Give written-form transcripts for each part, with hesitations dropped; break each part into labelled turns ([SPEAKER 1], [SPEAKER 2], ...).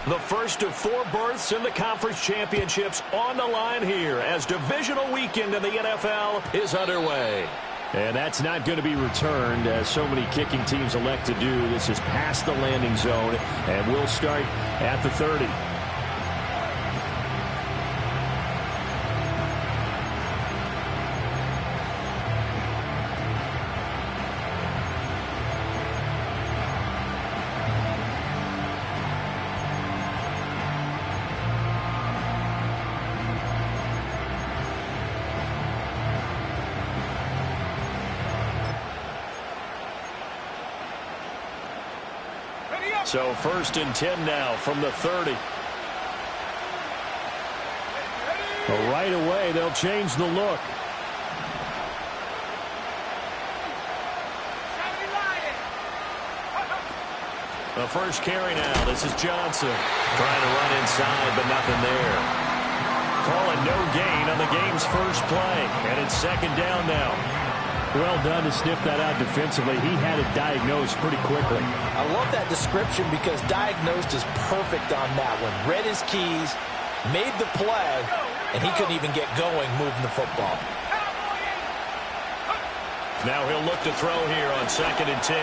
[SPEAKER 1] The first of 4 berths in the conference championships on the line here as divisional weekend in the NFL is underway.
[SPEAKER 2] And that's not going to be returned, as so many kicking teams elect to do. This is past the landing zone, and we'll start at the 30. So 1st and 10 now from the 30. Well, right away, they'll change the look. The first carry now. This is Johnson. Trying to run inside, but nothing there. Calling no gain on the game's first play. And it's 2nd down now. Well done to sniff that out defensively. He had it diagnosed pretty quickly.
[SPEAKER 3] I love that description because diagnosed is perfect on that one. Read his keys, made the play, and he couldn't even get going moving the football.
[SPEAKER 1] Now he'll look to throw here on 2nd and 10.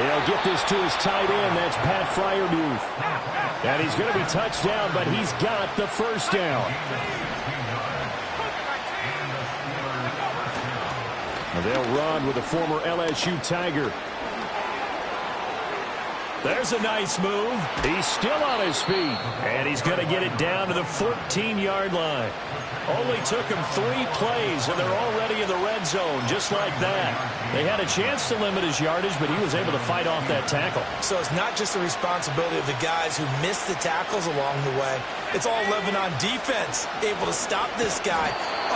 [SPEAKER 2] He'll get this to his tight end. That's Pat Freiermuth. And he's going to be touched down, but he's got the first down. They'll run with a former LSU Tiger.
[SPEAKER 1] There's a nice move.
[SPEAKER 2] He's still on his feet.
[SPEAKER 1] And he's going to get it down to the 14-yard line. Only took him 3 plays, and they're already in the red zone, just like that. They had a chance to limit his yardage, but he was able to fight off that tackle.
[SPEAKER 3] So it's not just the responsibility of the guys who missed the tackles along the way. It's all living on defense, able to stop this guy,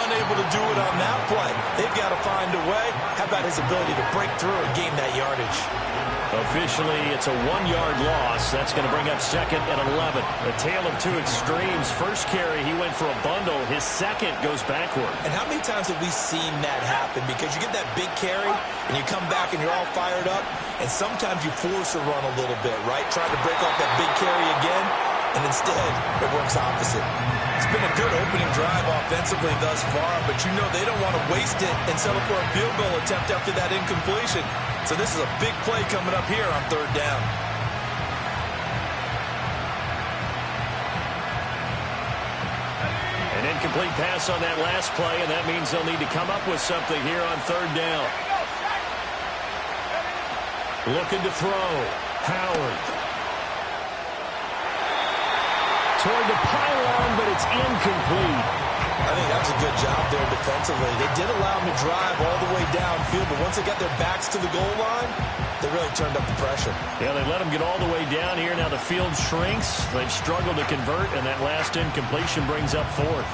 [SPEAKER 3] unable to do it on that play. They've got to find a way. How about his ability to break through and gain that yardage?
[SPEAKER 1] Officially, it's a 1-yard loss. That's going to bring up 2nd and 11. A tale of 2 extremes. First carry, he went for a bundle. His second goes backward.
[SPEAKER 3] And how many times have we seen that happen? Because you get that big carry, and you come back and you're all fired up, and sometimes you force a run a little bit, right? Trying to break off that big carry again, and instead, it works opposite. It's been a good opening drive offensively thus far, but you know they don't want to waste it and settle for a field goal attempt after that incompletion. So this is a big play coming up here on 3rd down.
[SPEAKER 1] An incomplete pass on that last play, and that means they'll need to come up with something here on 3rd down. Looking to throw. Howard.
[SPEAKER 2] Toward the pylon, but it's incomplete.
[SPEAKER 3] I think that's a good job there defensively. They did allow him to drive all the way downfield, but once they got their backs to the goal line, they really turned up the pressure.
[SPEAKER 1] Yeah, they let him get all the way down here. Now the field shrinks. They've struggled to convert, and that last incompletion brings up 4th.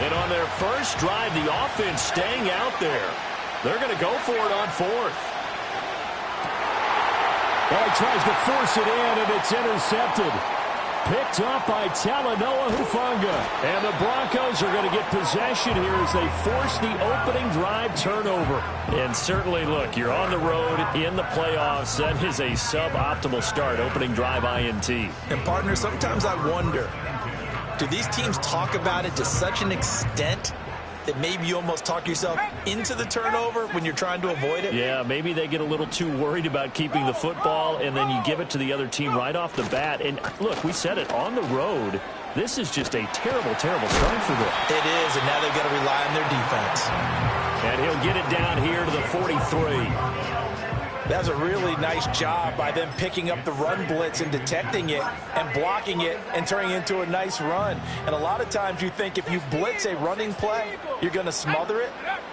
[SPEAKER 1] And on their first drive, the offense staying out there. They're going to go for it on 4th.
[SPEAKER 2] Well, he tries to force it in, and it's intercepted. Picked up by Talanoa Hufanga. And the Broncos are going to get possession here as they force the opening drive turnover.
[SPEAKER 1] And certainly, look, you're on the road in the playoffs. That is a suboptimal start, opening drive INT.
[SPEAKER 3] And, partner, sometimes I wonder, do these teams talk about it to such an extent that maybe you almost talk yourself into the turnover when you're trying to avoid it?
[SPEAKER 1] Yeah, maybe they get a little too worried about keeping the football, and then you give it to the other team right off the bat. And, look, we said it, on the road, this is just a terrible, terrible start for them.
[SPEAKER 3] It is, and now they've got to rely on their defense.
[SPEAKER 1] And he'll get it down here to the 43.
[SPEAKER 3] That was a really nice job by them picking up the run blitz and detecting it and blocking it and turning it into a nice run. And a lot of times you think if you blitz a running play, you're going to smother it.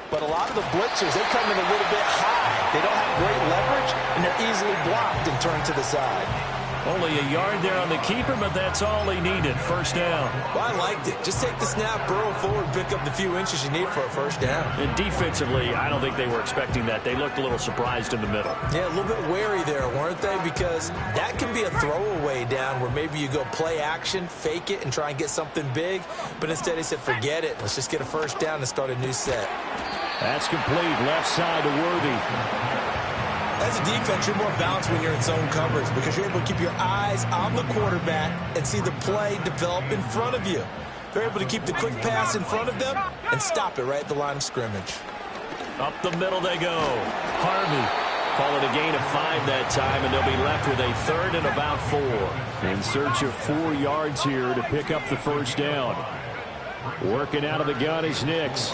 [SPEAKER 3] But a lot of the blitzers, they come in a little bit high. They don't have great leverage, and they're easily blocked and turned to the side.
[SPEAKER 1] Only a yard there on the keeper, but that's all he needed. First down.
[SPEAKER 3] Well, I liked it. Just take the snap, burrow forward, pick up the few inches you need for a first down.
[SPEAKER 1] And defensively, I don't think they were expecting that. They looked a little surprised in the middle.
[SPEAKER 3] Yeah, a little bit wary there, weren't they? Because that can be a throwaway down where maybe you go play action, fake it, and try and get something big. But instead he said, forget it. Let's just get a first down and start a new set.
[SPEAKER 2] That's complete. Left side to Worthy.
[SPEAKER 3] As a defense, you're more balanced when you're in zone coverage because you're able to keep your eyes on the quarterback and see the play develop in front of you. They're able to keep the quick pass in front of them and stop it right at the line of scrimmage.
[SPEAKER 1] Up the middle they go. Harvey. Call it a gain of 5 that time, and they'll be left with a 3rd and about 4. In search of 4 yards here to pick up the first down. Working out of the gun is Nix.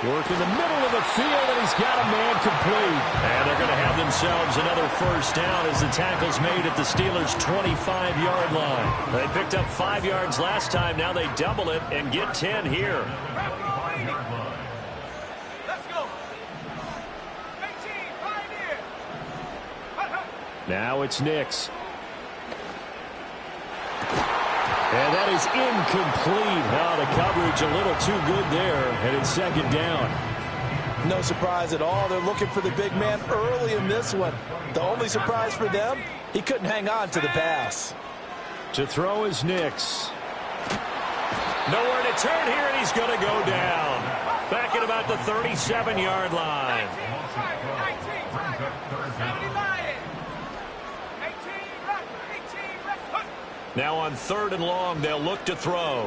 [SPEAKER 1] Working the middle of the field, and he's got a man complete. And they're going to have themselves another first down as the tackle's made at the Steelers' 25-yard line. They picked up 5 yards last time. Now they double it and get 10 here. Now it's Nix. And that is incomplete. Oh, the coverage a little too good there, and it's 2nd down.
[SPEAKER 3] No surprise at all. They're looking for the big man early in this one. The only surprise for them, he couldn't hang on to the pass.
[SPEAKER 1] To throw is Nix. Nowhere to turn here, and he's going to go down. Back at about the 37-yard line. Now on 3rd and long, they'll look to throw.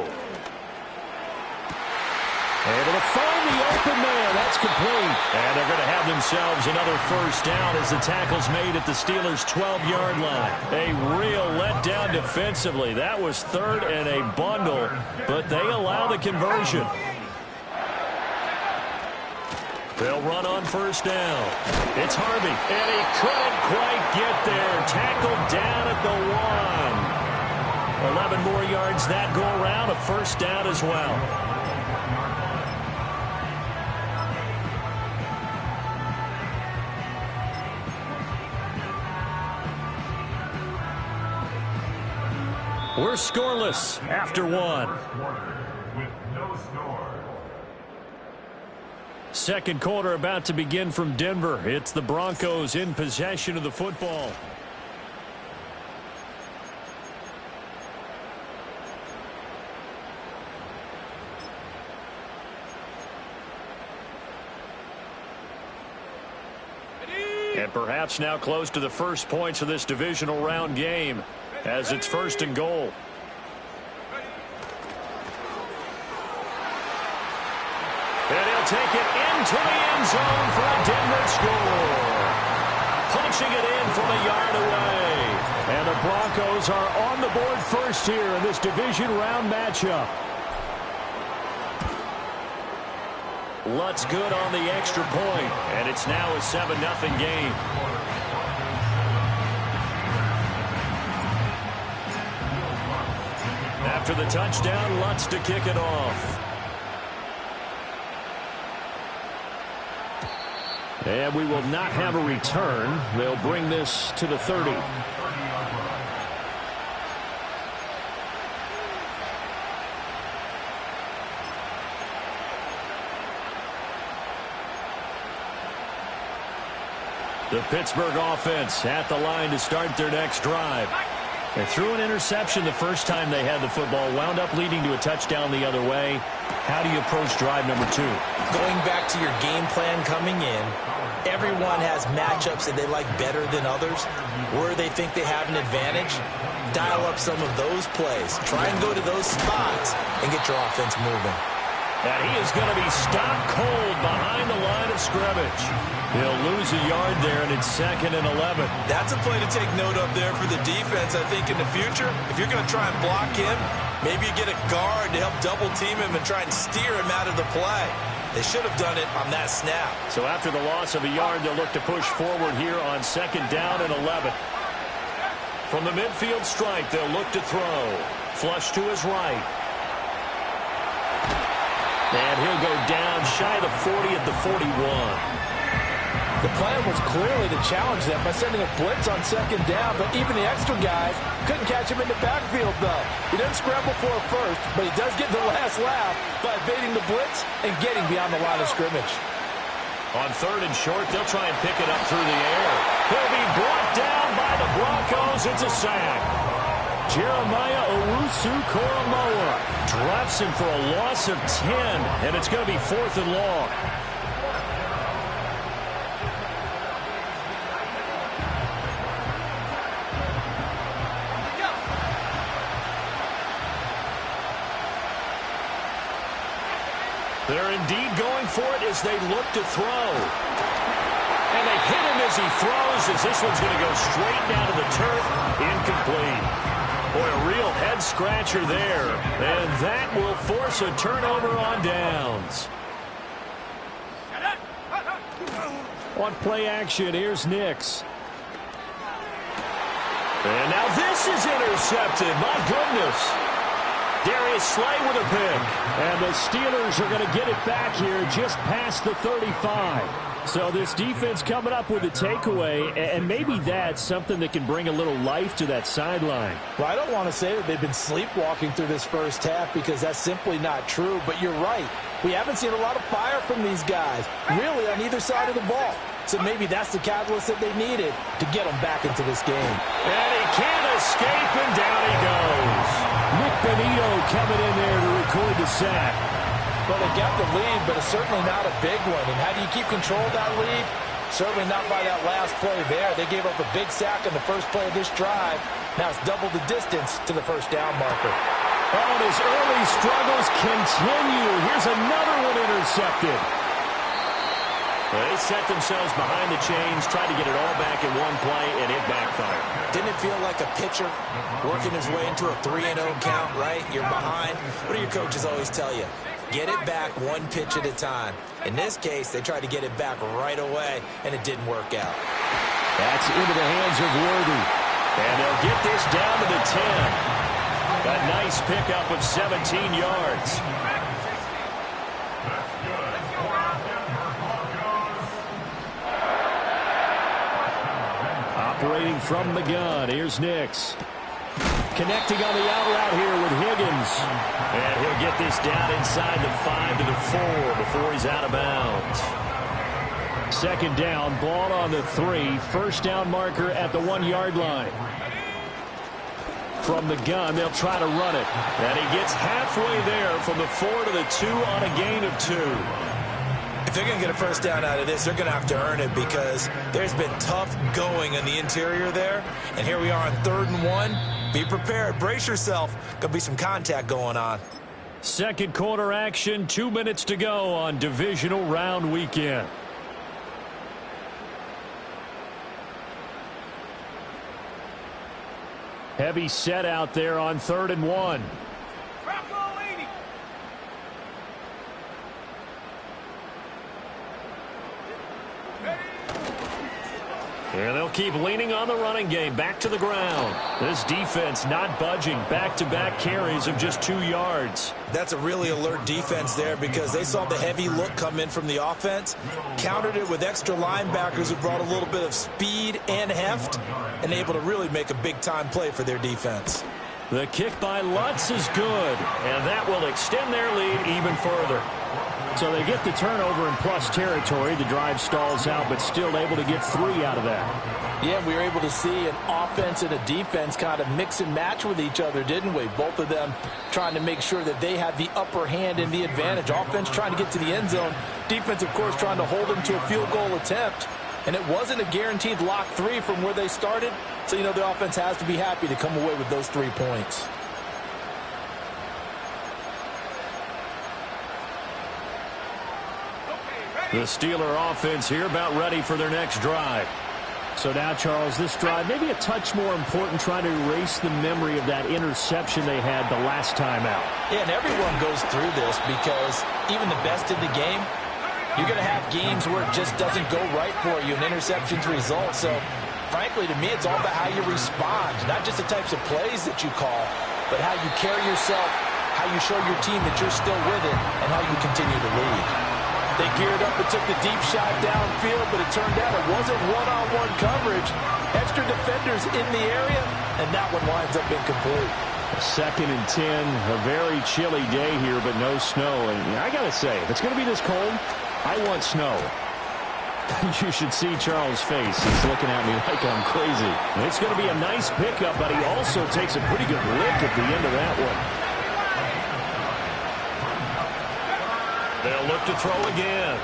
[SPEAKER 1] Able to find the open man. That's complete. And they're going to have themselves another first down as the tackle's made at the Steelers' 12-yard line. A real letdown defensively. That was 3rd and a bundle, but they allow the conversion. They'll run on first down. It's Harvey, and he couldn't quite get there. Tackled down at the 1. 11 more yards that go around, a first down as well. We're scoreless after 1. Second quarter about to begin from Denver. It's the Broncos in possession of the football. And perhaps now close to the first points of this divisional round game as it's 1st and goal. And he'll take it into the end zone for a Denver score. Punching it in from a yard away. And the Broncos are on the board first here in this division round matchup. Lutz good on the extra point, and it's now a 7-0 game. After the touchdown, Lutz to kick it off. And we will not have a return. They'll bring this to the 30. The Pittsburgh offense at the line to start their next drive. They threw an interception the first time they had the football, wound up leading to a touchdown the other way. How do you approach drive number 2?
[SPEAKER 3] Going back to your game plan coming in, everyone has matchups that they like better than others, where they think they have an advantage. Dial up some of those plays. Try and go to those spots and get your offense moving.
[SPEAKER 1] And he is going to be stopped cold behind the line of scrimmage. He'll lose a yard there, and it's 2nd and 11.
[SPEAKER 3] That's a play to take note of there for the defense, I think, in the future. If you're going to try and block him, maybe you get a guard to help double-team him and try and steer him out of the play. They should have done it on that snap.
[SPEAKER 1] So after the loss of a yard, they'll look to push forward here on 2nd down and 11. From the midfield stripe, they'll look to throw. Flush to his right. And he'll go down shy of the 40 at the 41.
[SPEAKER 3] The plan was clearly to challenge them by sending a blitz on 2nd down, but even the extra guys couldn't catch him in the backfield, though. He doesn't scramble for a first, but he does get the last laugh by evading the blitz and getting beyond the line of scrimmage.
[SPEAKER 1] On 3rd and short, they'll try and pick it up through the air. He'll be brought down by the Broncos. It's a sack. Jeremiah Owusu-Koramoah drops him for a loss of 10, and it's going to be 4th and long. They're indeed going for it as they look to throw. And they hit him as he throws, as this one's going to go straight down to the turf. Incomplete. Boy, a real head-scratcher there. And that will force a turnover on downs. On play action, here's Nix. And now this is intercepted. My goodness. Darius Slay with a pick. And the Steelers are going to get it back here just past the 35. So this defense coming up with a takeaway, and maybe that's something that can bring a little life to that sideline.
[SPEAKER 3] Well, I don't want to say that they've been sleepwalking through this first half because that's simply not true, but you're right. We haven't seen a lot of fire from these guys, really, on either side of the ball. So maybe that's the catalyst that they needed to get them back into this game.
[SPEAKER 1] And he can't escape, and down he goes. Nick Benito coming in there to record the sack.
[SPEAKER 3] Well, they got the lead, but it's certainly not a big one. And how do you keep control of that lead? Certainly not by that last play there. They gave up a big sack in the first play of this drive. Now it's double the distance to the first down marker.
[SPEAKER 1] Oh, and his early struggles continue. Here's another one intercepted. They set themselves behind the chains, tried to get it all back in one play, and it backfired.
[SPEAKER 3] Didn't it feel like a pitcher working his way into a 3-0 count, right? You're behind. What do your coaches always tell you? Get it back one pitch at a time. In this case, they tried to get it back right away, and it didn't work out.
[SPEAKER 1] That's into the hands of Worthy. And they'll get this down to the 10. A nice pickup of 17 yards. Operating from the gun, here's Nix. Connecting on the out route here with Higgins. And he'll get this down inside the 5 to the 4 before he's out of bounds. Second down, ball on the 3. First down marker at the 1-yard line. From the gun, they'll try to run it. And he gets halfway there from the 4 to the 2 on a gain of 2.
[SPEAKER 3] If they're going to get a first down out of this, they're going to have to earn it because there's been tough going in the interior there. And here we are on 3rd and 1. Be prepared. Brace yourself. Going to be some contact going on.
[SPEAKER 1] Second quarter action. 2 minutes to go on divisional round weekend. Heavy set out there on 3rd and 1. And they'll keep leaning on the running game. Back to the ground. This defense not budging. Back-to-back carries of just 2 yards.
[SPEAKER 3] That's a really alert defense there because they saw the heavy look come in from the offense, countered it with extra linebackers who brought a little bit of speed and heft, and able to really make a big-time play for their defense.
[SPEAKER 1] The kick by Lutz is good, and that will extend their lead even further. So they get the turnover in plus territory. The drive stalls out, but still able to get 3 out of that.
[SPEAKER 3] Yeah, we were able to see an offense and a defense kind of mix and match with each other, didn't we? Both of them trying to make sure that they had the upper hand and the advantage. Offense trying to get to the end zone. Defense, of course, trying to hold them to a field goal attempt. And it wasn't a guaranteed lock 3 from where they started. So, you know, the offense has to be happy to come away with those 3 points.
[SPEAKER 1] The Steeler offense here about ready for their next drive. So now, Charles, this drive maybe a touch more important, trying to erase the memory of that interception they had the last time out.
[SPEAKER 3] Yeah, and everyone goes through this because even the best in the game, you're going to have games where it just doesn't go right for you, and interceptions result. So, frankly, to me, it's all about how you respond, not just the types of plays that you call, but how you carry yourself, how you show your team that you're still with it, and how you continue to lead. They geared up and took the deep shot downfield, but it turned out it wasn't one-on-one coverage. Extra defenders in the area, and that one winds up incomplete.
[SPEAKER 1] 2nd and 10, a very chilly day here, but no snow. And I got to say, if it's going to be this cold, I want snow. You should see Charles' face. He's looking at me like I'm crazy. It's going to be a nice pickup, but he also takes a pretty good lick at the end of that one. They'll look to throw again.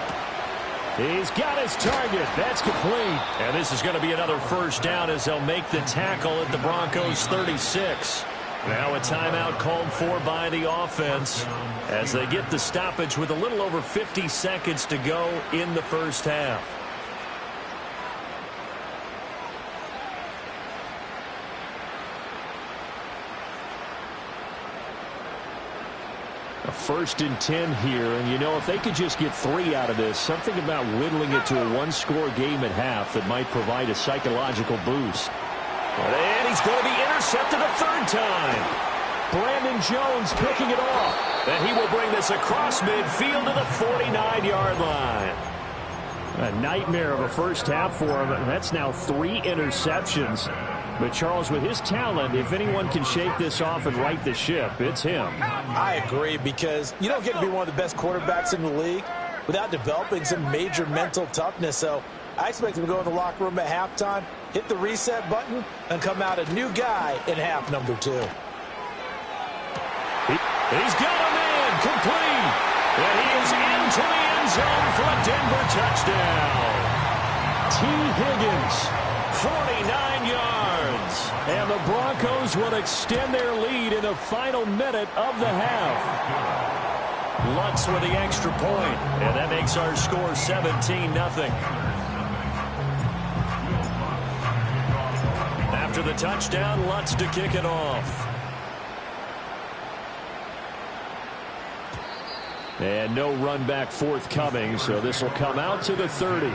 [SPEAKER 1] He's got his target. That's complete. And this is going to be another first down as they'll make the tackle at the Broncos' 36. Now a timeout called for by the offense as they get the stoppage with a little over 50 seconds to go in the first half. A 1st and 10 here, and you know, if they could just get 3 out of this, something about whittling it to a one-score game at half that might provide a psychological boost. And he's going to be intercepted a 3rd time. Brandon Jones picking it off. And he will bring this across midfield to the 49-yard line. A nightmare of a first half for him. That's now 3 interceptions. But, Charles, with his talent, if anyone can shake this off and right the ship, it's him.
[SPEAKER 3] I agree, because you don't get to be one of the best quarterbacks in the league without developing some major mental toughness. So I expect him to go in the locker room at halftime, hit the reset button, and come out a new guy in half number 2.
[SPEAKER 1] He's got a man complete. And he is into the end zone for a Denver touchdown. T. Higgins, 49 yards. And the Broncos will extend their lead in the final minute of the half. Lutz with the extra point, and that makes our score 17-0. After the touchdown, Lutz to kick it off. And no run back forthcoming, so this will come out to the 30.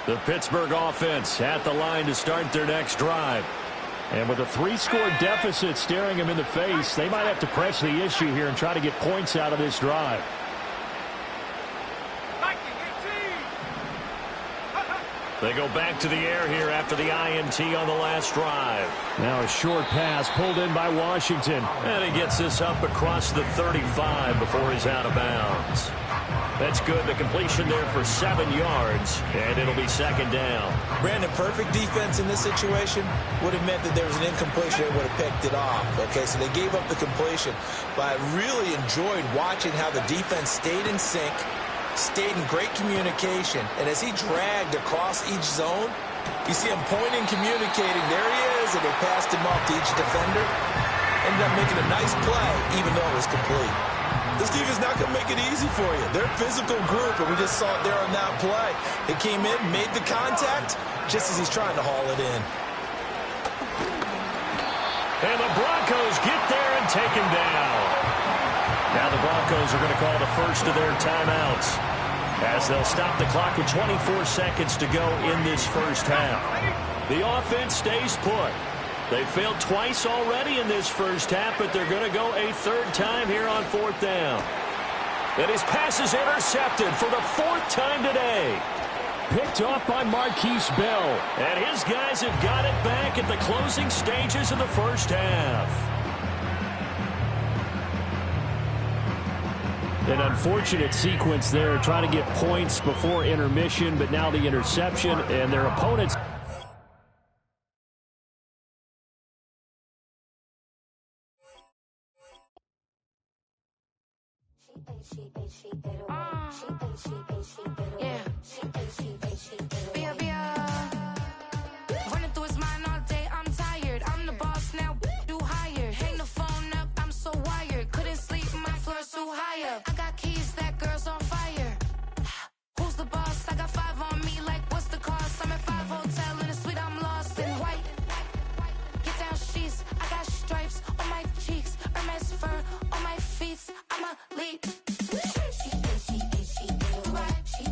[SPEAKER 1] The Pittsburgh offense at the line to start their next drive. And with a 3-score deficit staring them in the face, they might have to press the issue here and try to get points out of this drive. They go back to the air here after the INT on the last drive. Now a short pass pulled in by Washington. And he gets this up across the 35 before he's out of bounds. That's good. The completion there for 7 yards, and it'll be 2nd down.
[SPEAKER 3] Brandon, perfect defense in this situation would have meant that there was an incompletion. They would have picked it off. Okay, so they gave up the completion. But I really enjoyed watching how the defense stayed in sync, stayed in great communication, and as he dragged across each zone, you see him pointing, communicating. There he is, and they passed him off to each defender. Ended up making a nice play, even though it was complete. This defense is not going to make it easy for you. They're a physical group, and we just saw it there on that play. They came in, made the contact, just as he's trying to haul it in.
[SPEAKER 1] And the Broncos get there and take him down. Now the Broncos are going to call the first of their timeouts as they'll stop the clock with 24 seconds to go in this first half. The offense stays put. They failed twice already in this first half, but they're going to go a 3rd time here on 4th down. And his pass is intercepted for the 4th time today. Picked off by Marquise Bell. And his guys have got it back at the closing stages of the first half. An unfortunate sequence there, trying to get points before intermission, but now the interception, and their opponents...
[SPEAKER 4] Yeah.